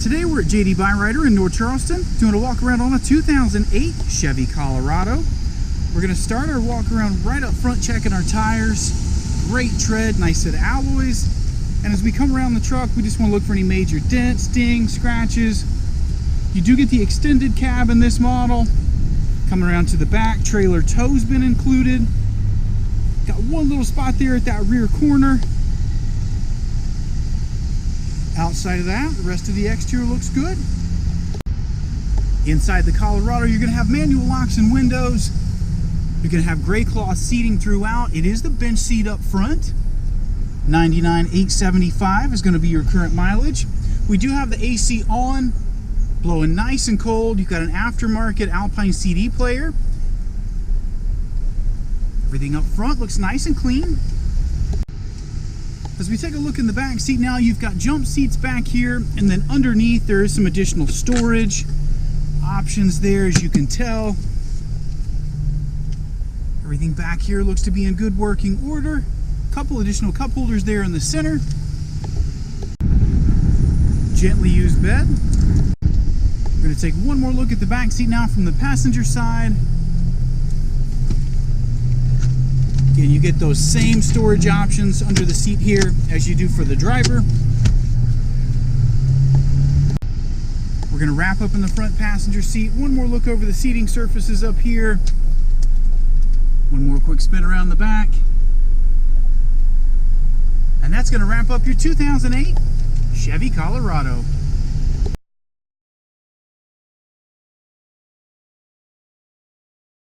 Today we're at Byrider in North Charleston doing a walk around on a 2008 Chevy Colorado. We're going to start our walk around right up front, checking our tires. Great tread, nice set of alloys. And as we come around the truck, we just want to look for any major dents, dings, scratches. You do get the extended cab in this model. Coming around to the back, trailer tow's been included. Got one little spot there at that rear corner. Outside of that, the rest of the exterior looks good. Inside the Colorado, you're going to have manual locks and windows. You're going to have gray cloth seating throughout. It is the bench seat up front. 99,875 is going to be your current mileage. We do have the AC on, blowing nice and cold. You've got an aftermarket Alpine CD player. Everything up front looks nice and clean. As we take a look in the back seat now, you've got jump seats back here, and then underneath there is some additional storage options there, as you can tell. Everything back here looks to be in good working order. Couple additional cup holders there in the center. Gently used bed. We're going to take one more look at the back seat now from the passenger side. Again, you get those same storage options under the seat here as you do for the driver. We're going to wrap up in the front passenger seat. One more look over the seating surfaces up here. One more quick spin around the back. And that's going to wrap up your 2008 Chevy Colorado.